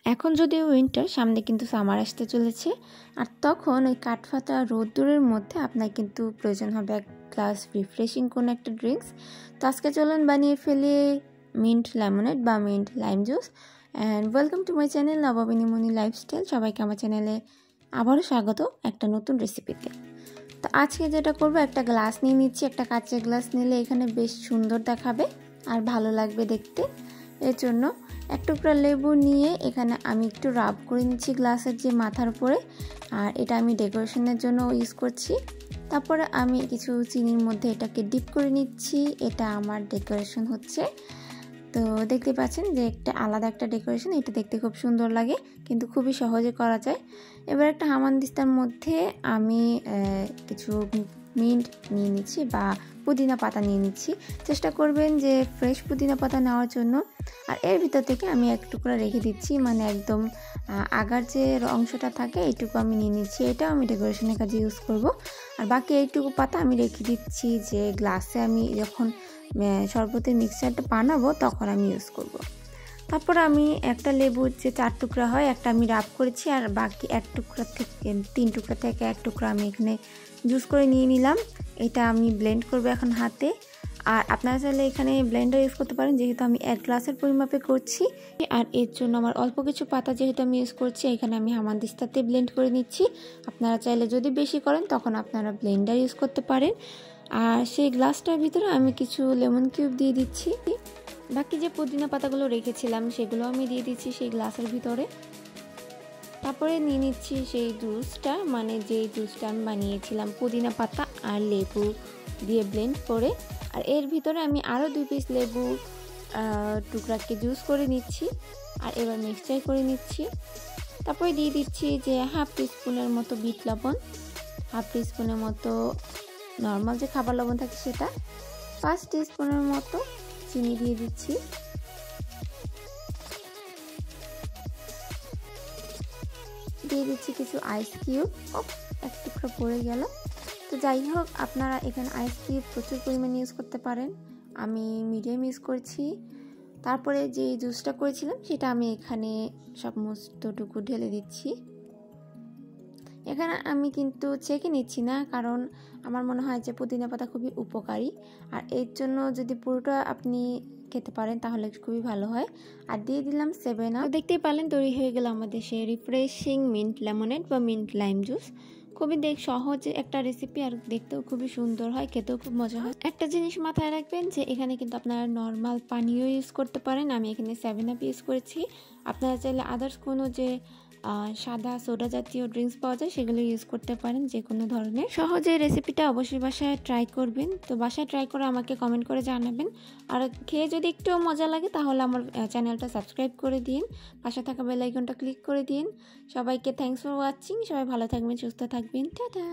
এখন যদিও উইন্টার, সামনে কিন্তু সামার আসতে চলেছে, আর তখন ওই কাঠফাটা রোদ্দুরের মধ্যে আপনার কিন্তু প্রয়োজন হবে এক গ্লাস রিফ্রেশিং কোনো একটা ড্রিঙ্কস। তো আজকে চলুন বানিয়ে ফেলি মিন্ট লেমনেড বা mint lime juice. And welcome to my channel Nababini Moni lifestyle. সবাইকে আমার চ্যানেলে আবারও স্বাগত একটা নতুন রেসিপিতে। তো আজকে যেটা করবো, একটা গ্লাস নিয়ে নিচ্ছি। একটা কাঁচের গ্লাস নিলে এখানে বেশ সুন্দর দেখাবে আর ভালো লাগবে দেখতে। এর জন্য এক টুকরা লেবু নিয়ে এখানে আমি একটু রাব করে নিচ্ছি গ্লাসের যে মাথার উপরে, আর এটা আমি ডেকোরেশনের জন্য ইউজ করছি। তারপরে আমি কিছু চিনির মধ্যে এটাকে ডিপ করে নিচ্ছি। এটা আমার ডেকোরেশন হচ্ছে। তো দেখতে পাচ্ছেন যে একটা আলাদা একটা ডেকোরেশন, এটা দেখতে খুব সুন্দর লাগে কিন্তু খুবই সহজে করা যায়। এবার একটা হামানদিস্তার মধ্যে আমি কিছু মিন্ট নিয়ে নিচ্ছি বা পুদিনা পাতা নিয়ে নিচ্ছি। চেষ্টা করবেন যে ফ্রেশ পুদিনা পাতা নেওয়ার জন্য। আর এর ভিতর থেকে আমি এক টুকরা রেখে দিচ্ছি, মানে একদম আগার যে অংশটা থাকে এইটুকু আমি নিয়ে নিচ্ছি। এটা আমি ডেকোরেশনের কাজে ইউজ করব। আর বাকি এইটুকু পাতা আমি রেখে দিচ্ছি যে গ্লাসে আমি যখন শরবতের মিক্সচারটা বানাবো তখন আমি ইউজ করব। তারপর আমি একটা লেবুর যে 4 টুকরা হয়, একটা আমি রাব করেছি, আর বাকি 1 টুকরা থেকে 3 টুকরা থেকে 1 টুকরা আমি এখানে জুস করে নিয়ে নিলাম। এটা আমি ব্লেন্ড করব এখন হাতে। আর আপনারা চাইলে এখানে ব্লেন্ডার ইউজ করতে পারেন, যেহেতু আমি 1 গ্লাসের পরিমাপে করছি। আর এর জন্য আমার অল্প কিছু পাতা যেহেতু আমি ইউজ করছি, এখানে আমি হামানদিস্তাতে ব্লেন্ড করে নিচ্ছি। আপনারা চাইলে যদি বেশি করেন তখন আপনারা ব্লেন্ডার ইউজ করতে পারেন। আর সেই গ্লাসটার ভিতরে আমি কিছু লেমন কিউব দিয়ে দিচ্ছি। বাকি যে পুদিনা পাতাগুলো রেখেছিলাম সেগুলো আমি দিয়ে দিচ্ছি সেই গ্লাসের ভিতরে। তারপরে নিয়ে নিচ্ছি সেই জুসটা, মানে যে জুসটা আমি বানিয়েছিলাম পুদিনা পাতা আর লেবু দিয়ে ব্লেন্ড করে। আর এর ভিতরে আমি আরও 2 পিস লেবু টুকরাকে জুস করে নিচ্ছি। আর এবার মিক্সচার করে নিচ্ছি। তারপরে দিয়ে দিচ্ছি যে হাফ টিস্পুনের মতো বিট লবণ, হাফ টিস্পুনের মতো নর্মাল যে খাবার লবণ থাকে সেটা, 5 টিস্পুনের মতো চিনি দিয়ে দিচ্ছি। দিয়ে দিচ্ছি কিছু আইস কিউব। এক টুকরা পড়ে গেল। তো যাই হোক, আপনারা এখানে আইস কিউব প্রচুর পরিমাণে ইউজ করতে পারেন। আমি মিডিয়াম ইউজ করছি। তারপরে যে জুসটা করেছিলাম সেটা আমি এখানে সমস্তটুকু ঢেলে দিচ্ছি। এখানে আমি কিন্তু ছেঁকে নিচ্ছি না, কারণ আমার মনে হয় যে পুদিনা পাতা খুবই উপকারী। আর এর জন্য যদি পুরোটা আপনি খেতে পারেন তাহলে খুবই ভালো হয়। আর দিয়ে দিলাম 7 আপ। দেখতেই পারলেন তৈরি হয়ে গেল আমাদের সেই রিফ্রেশিং মিন্ট লেমনেড বা মিন্ট লাইম জুস। খুবই সহজ একটা রেসিপি, আর দেখতেও খুবই সুন্দর হয়, খেতেও খুব মজা হয়। একটা জিনিস মাথায় রাখবেন যে এখানে কিন্তু আপনারা নর্মাল পানিও ইউজ করতে পারেন। আমি এখানে 7 আপ ইউজ করেছি। আপনারা চাইলে আদার্স কোনো যে সাদা সোডা জাতীয় ড্রিঙ্কস পাওয়া যায় সেগুলো ইউজ করতে পারেন, যে কোনো ধরনের। সহজে রেসিপিটা অবশ্যই বাসায় ট্রাই করবেন। তো বাসায় ট্রাই করে আমাকে কমেন্ট করে জানাবেন। আর খেয়ে যদি একটুও মজা লাগে তাহলে আমার চ্যানেলটা সাবস্ক্রাইব করে দিন, পাশে থাকা বেল আইকনটা ক্লিক করে দিন। সবাইকে থ্যাঙ্কস ফর ওয়াচিং। সবাই ভালো থাকবেন, সুস্থ থাকবেন। টাটা।